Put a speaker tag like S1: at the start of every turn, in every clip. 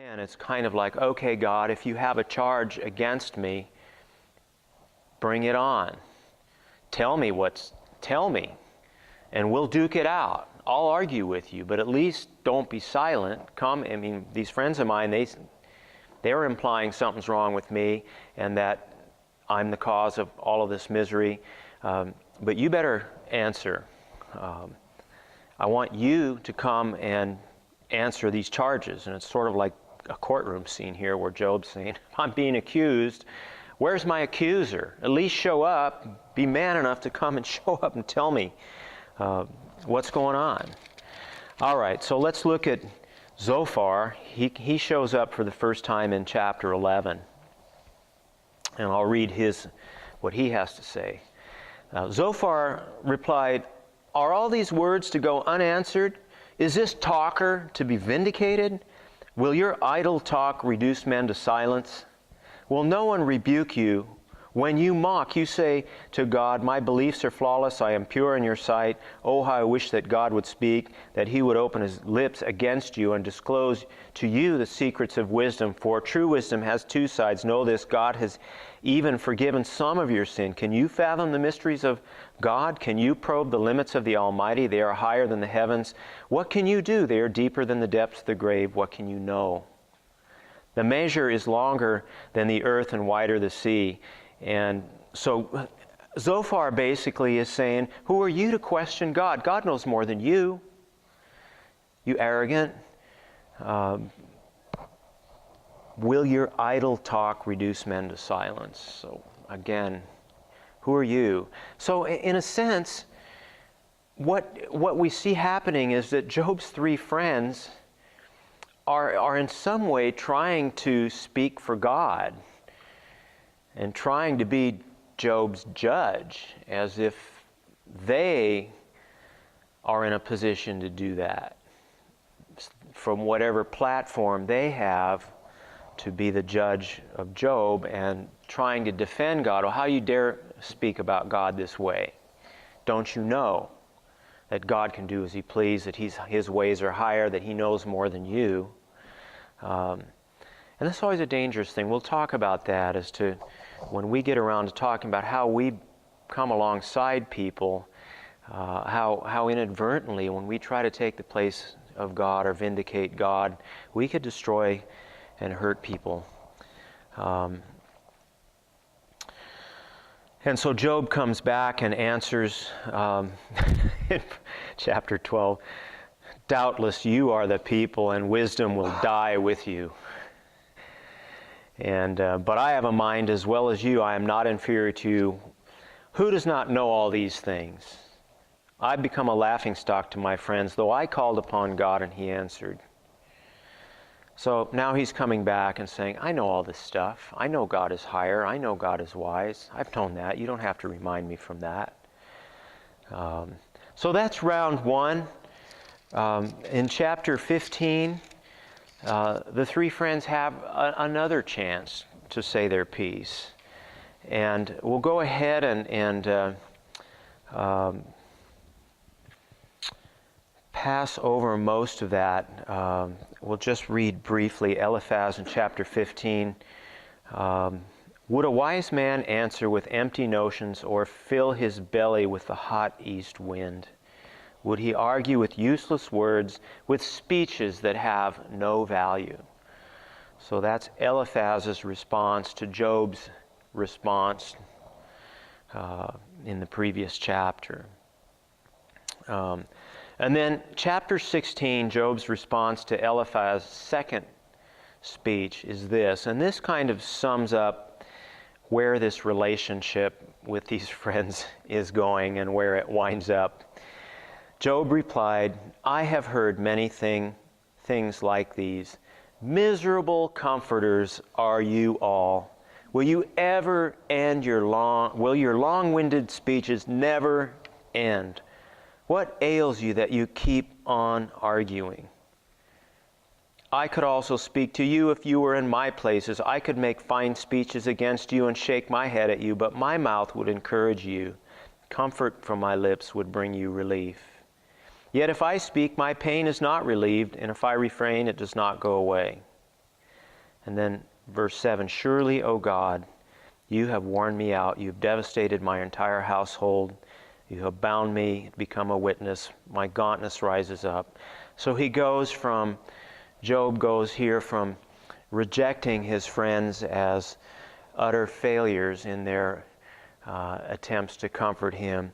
S1: And it's kind of like, okay, God, if you have a charge against me, bring it on. Tell me, and we'll duke it out. I'll argue with you, but at least don't be silent. Come, I mean, these friends of mine, they're implying something's wrong with me and that I'm the cause of all of this misery. But you better answer. I want you to come and answer these charges. And it's sort of like a courtroom scene here where Job's saying, I'm being accused. Where's my accuser? At least show up. Be man enough to come and show up and tell me what's going on. All right, so let's look at Zophar. He shows up for the first time in chapter 11. And I'll read what he has to say. Zophar replied, are all these words to go unanswered? Is this talker to be vindicated? Will your idle talk reduce men to silence? Will no one rebuke you? When you mock, you say to God, my beliefs are flawless, I am pure in your sight. Oh, how I wish that God would speak, that he would open his lips against you and disclose to you the secrets of wisdom. For true wisdom has two sides. Know this, God has even forgiven some of your sin. Can you fathom the mysteries of God? Can you probe the limits of the Almighty? They are higher than the heavens. What can you do? They are deeper than the depths of the grave. What can you know? The measure is longer than the earth and wider the sea. And so Zophar basically is saying, who are you to question God? God knows more than you. You arrogant. Will your idle talk reduce men to silence? So again, who are you? So in a sense, what we see happening is that Job's three friends are in some way trying to speak for God and trying to be Job's judge, as if they are in a position to do that from whatever platform they have to be the judge of Job and trying to defend God. Well, how you dare speak about God this way? Don't you know that God can do as he please, that his ways are higher, that he knows more than you? And that's always a dangerous thing. We'll talk about that as to when we get around to talking about how we come alongside people, how inadvertently, when we try to take the place of God or vindicate God, we could destroy and hurt people. And so Job comes back and answers in chapter 12, doubtless you are the people and wisdom will die with you. But I have a mind as well as you. I am not inferior to you. Who does not know all these things? I become a laughingstock to my friends, though I called upon God and he answered. So now he's coming back and saying, I know all this stuff. I know God is higher. I know God is wise. I've known that. You don't have to remind me from that. So that's round one. In chapter 15, the three friends have another chance to say their piece. And we'll go ahead and pass over most of that. We'll just read briefly Eliphaz in chapter 15. Would a wise man answer with empty notions or fill his belly with the hot east wind? Would he argue with useless words, with speeches that have no value? So that's Eliphaz's response to Job's response in the previous chapter. And then chapter 16, Job's response to Eliphaz's second speech is this. And this kind of sums up where this relationship with these friends is going and where it winds up. Job replied, I have heard many things like these. Miserable comforters are you all. Will you ever end will your long-winded speeches never end? What ails you that you keep on arguing? I could also speak to you if you were in my places. I could make fine speeches against you and shake my head at you, but my mouth would encourage you. Comfort from my lips would bring you relief. Yet if I speak, my pain is not relieved, and if I refrain, it does not go away. And then verse 7, surely, O God, you have worn me out. You've devastated my entire household. You have bound me, become a witness. My gauntness rises up. So Job goes here from rejecting his friends as utter failures in their attempts to comfort him,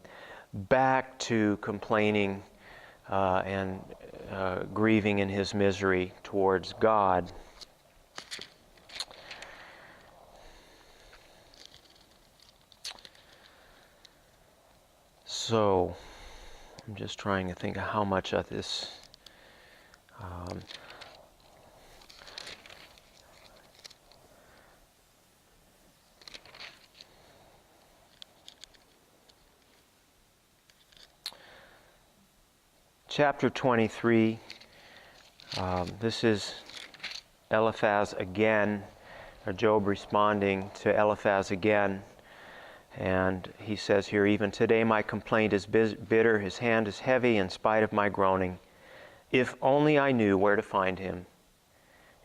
S1: back to complaining and grieving in his misery towards God. So, I'm just trying to think of how much of this chapter 23, this is Eliphaz again, or Job responding to Eliphaz again. And he says here, even today my complaint is bitter, his hand is heavy in spite of my groaning. If only I knew where to find him.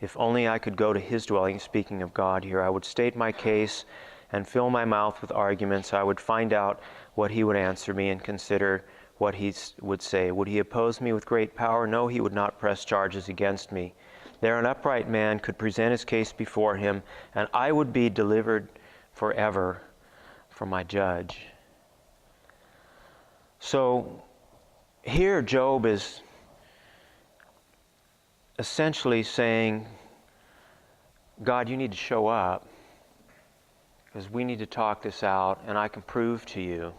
S1: If only I could go to his dwelling, speaking of God here, I would state my case and fill my mouth with arguments. I would find out what he would answer me and consider what he would say. Would he oppose me with great power? No, he would not press charges against me. There an upright man could present his case before him, and I would be delivered forever from my judge. So here Job is essentially saying, God, you need to show up, because we need to talk this out, and I can prove to you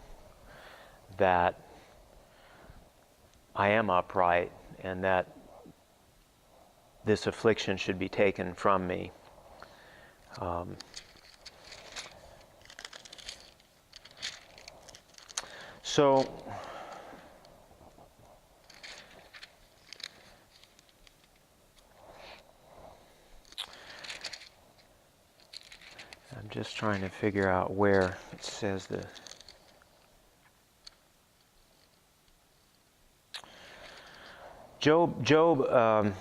S1: that I am upright and that this affliction should be taken from me. So, I'm just trying to figure out where it says the Job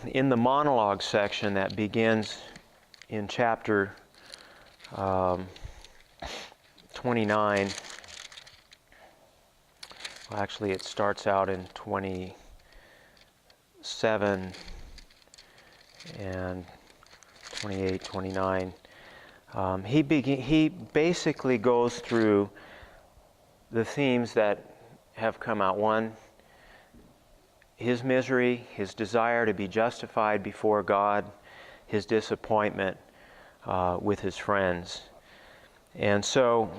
S1: in the monologue section that begins in chapter 29. Well, actually, it starts out in 27 and 28, 29. He basically goes through the themes that have come out. One, his misery, his desire to be justified before God, his disappointment with his friends. And so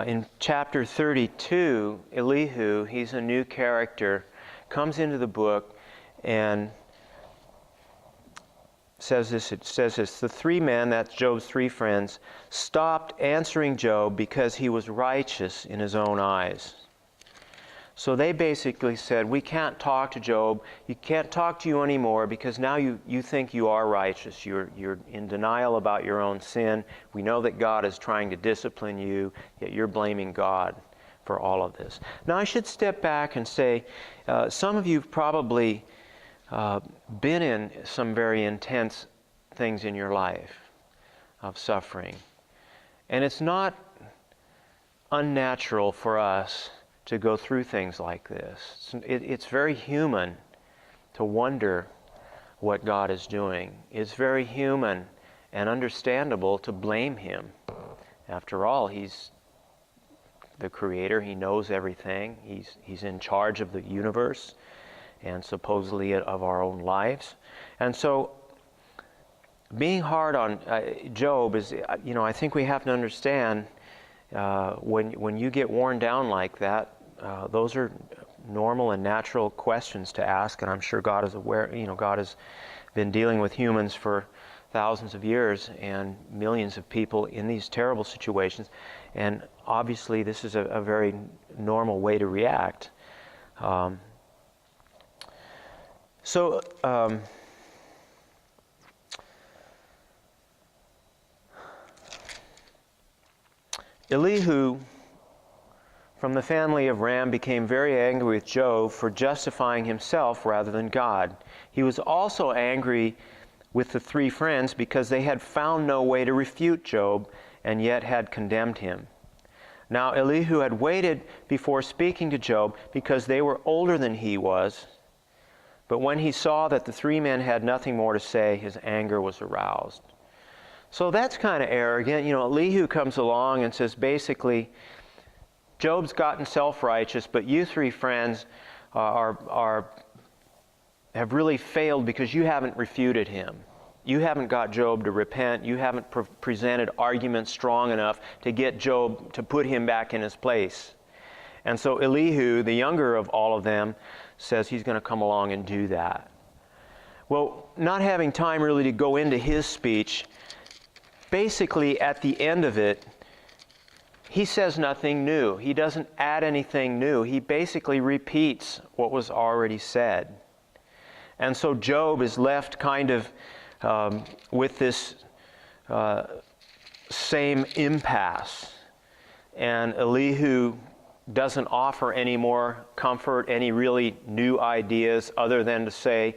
S1: in chapter 32, Elihu, he's a new character, comes into the book and says this, the three men, that's Job's three friends, stopped answering Job because he was righteous in his own eyes. So they basically said, we can't talk to Job, you can't talk to you anymore because now you think you are righteous. You're in denial about your own sin. We know that God is trying to discipline you, yet you're blaming God for all of this. Now I should step back and say, some of you have probably been in some very intense things in your life of suffering. And it's not unnatural for us to go through things like this. It's very human to wonder what God is doing. It's very human and understandable to blame Him. After all, He's the Creator. He knows everything. He's in charge of the universe and supposedly of our own lives. And so being hard on Job is, I think we have to understand when you get worn down like that, those are normal and natural questions to ask, and I'm sure God is aware. God has been dealing with humans for thousands of years and millions of people in these terrible situations, and obviously this is a very normal way to react. Elihu from the family of Ram became very angry with Job for justifying himself rather than God. He was also angry with the three friends because they had found no way to refute Job and yet had condemned him. Now Elihu had waited before speaking to Job because they were older than he was. But when he saw that the three men had nothing more to say, his anger was aroused. So that's kind of arrogant. Elihu comes along and says, basically, Job's gotten self-righteous, but you three friends have really failed because you haven't refuted him. You haven't got Job to repent. You haven't presented arguments strong enough to get Job to put him back in his place. And so Elihu, the younger of all of them, says he's going to come along and do that. Well, not having time really to go into his speech, basically at the end of it, he says nothing new. He doesn't add anything new. He basically repeats what was already said. And so Job is left kind of with this same impasse. And Elihu doesn't offer any more comfort, any really new ideas, other than to say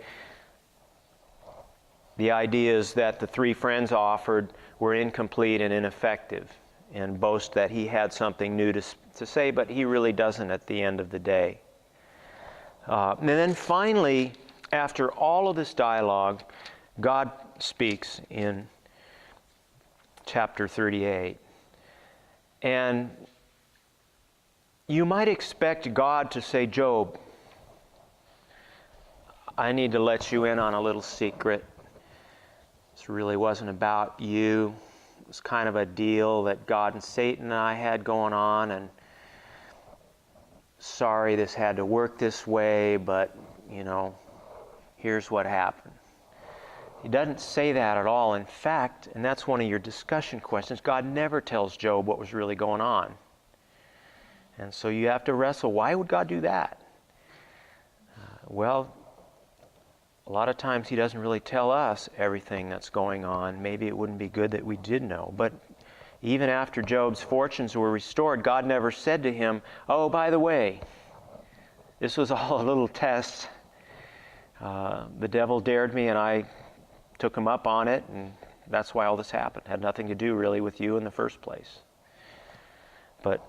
S1: the ideas that the three friends offered were incomplete and ineffective, and boast that he had something new to say, but he really doesn't at the end of the day. And then finally, after all of this dialogue, God speaks in chapter 38. And you might expect God to say, Job, I need to let you in on a little secret. This really wasn't about you. It was kind of a deal that God and Satan and I had going on, and sorry this had to work this way, but, here's what happened. He doesn't say that at all. In fact, and that's one of your discussion questions, God never tells Job what was really going on. And so you have to wrestle, why would God do that? Well, a lot of times he doesn't really tell us everything that's going on. Maybe it wouldn't be good that we did know. But even after Job's fortunes were restored, God never said to him, oh, by the way, this was all a little test. The devil dared me and I took him up on it, and that's why all this happened. It had nothing to do really with you in the first place. But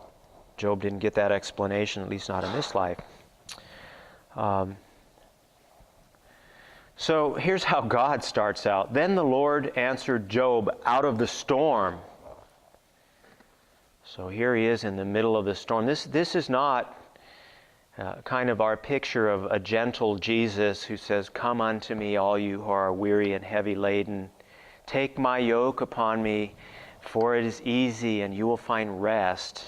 S1: Job didn't get that explanation, at least not in this life. So here's how God starts out. Then the Lord answered Job out of the storm. So here he is in the middle of the storm. This is not kind of our picture of a gentle Jesus who says, come unto me, all you who are weary and heavy laden. Take my yoke upon me, for it is easy and you will find rest.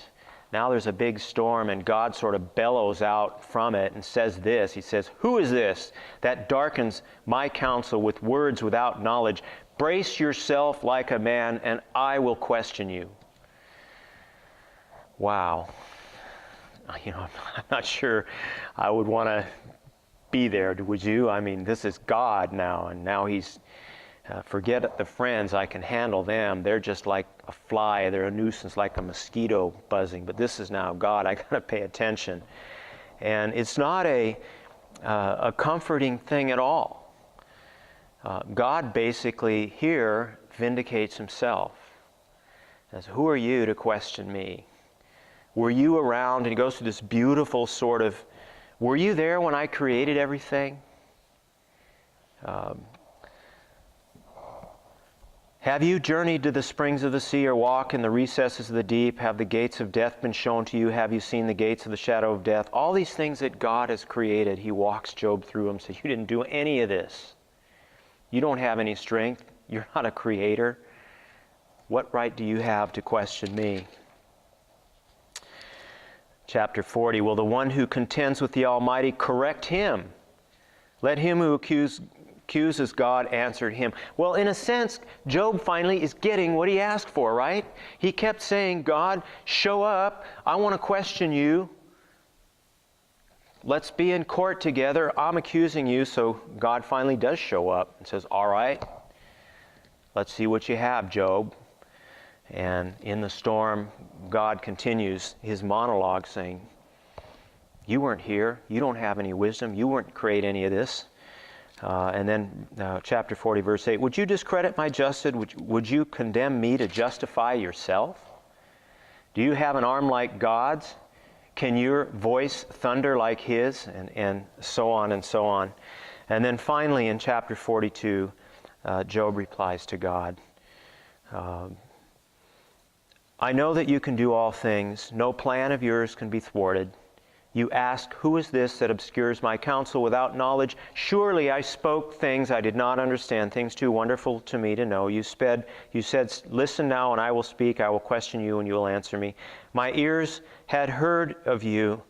S1: Now there's a big storm, and God sort of bellows out from it and says this. He says, who is this that darkens my counsel with words without knowledge? Brace yourself like a man, and I will question you. Wow. I'm not sure I would want to be there, would you? I mean, this is God now, and now he's, forget the friends, I can handle them. They're just like a fly. They're a nuisance, like a mosquito buzzing. But this is now God. I got to pay attention. And it's not a comforting thing at all. God basically here vindicates himself. Says, who are you to question me? Were you around? And he goes through this beautiful sort of, were you there when I created everything? Have you journeyed to the springs of the sea or walked in the recesses of the deep? Have the gates of death been shown to you? Have you seen the gates of the shadow of death? All these things that God has created, he walks Job through them, says, you didn't do any of this. You don't have any strength. You're not a creator. What right do you have to question me? Chapter 40, will the one who contends with the Almighty correct him? Let him who accuses God answer him. Well, in a sense, Job finally is getting what he asked for, right? He kept saying, God, show up. I want to question you. Let's be in court together. I'm accusing you. So God finally does show up and says, all right, let's see what you have, Job. And in the storm, God continues his monologue saying, you weren't here. You don't have any wisdom. You weren't create any of this. And then chapter 40, verse 8, would you discredit my justice? Would you condemn me to justify yourself? Do you have an arm like God's? Can your voice thunder like his? And so on and so on. And then finally in chapter 42, Job replies to God, I know that you can do all things. No plan of yours can be thwarted. You ask, who is this that obscures my counsel without knowledge? Surely I spoke things I did not understand, things too wonderful to me to know. You said, listen now and I will speak. I will question you and you will answer me. My ears had heard of you,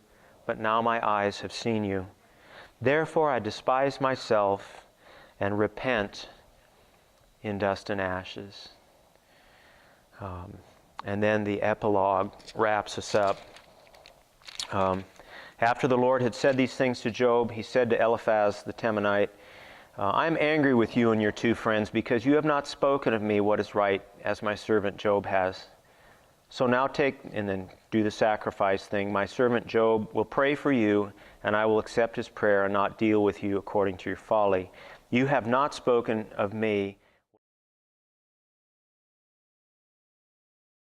S1: but now my eyes have seen you. Therefore I despise myself and repent in dust and ashes. And then the epilogue wraps us up. After the Lord had said these things to Job, he said to Eliphaz the Temanite, I am angry with you and your two friends because you have not spoken of me what is right, as my servant Job has. So now take, and then do the sacrifice thing. My servant Job will pray for you, and I will accept his prayer and not deal with you according to your folly. You have not spoken of me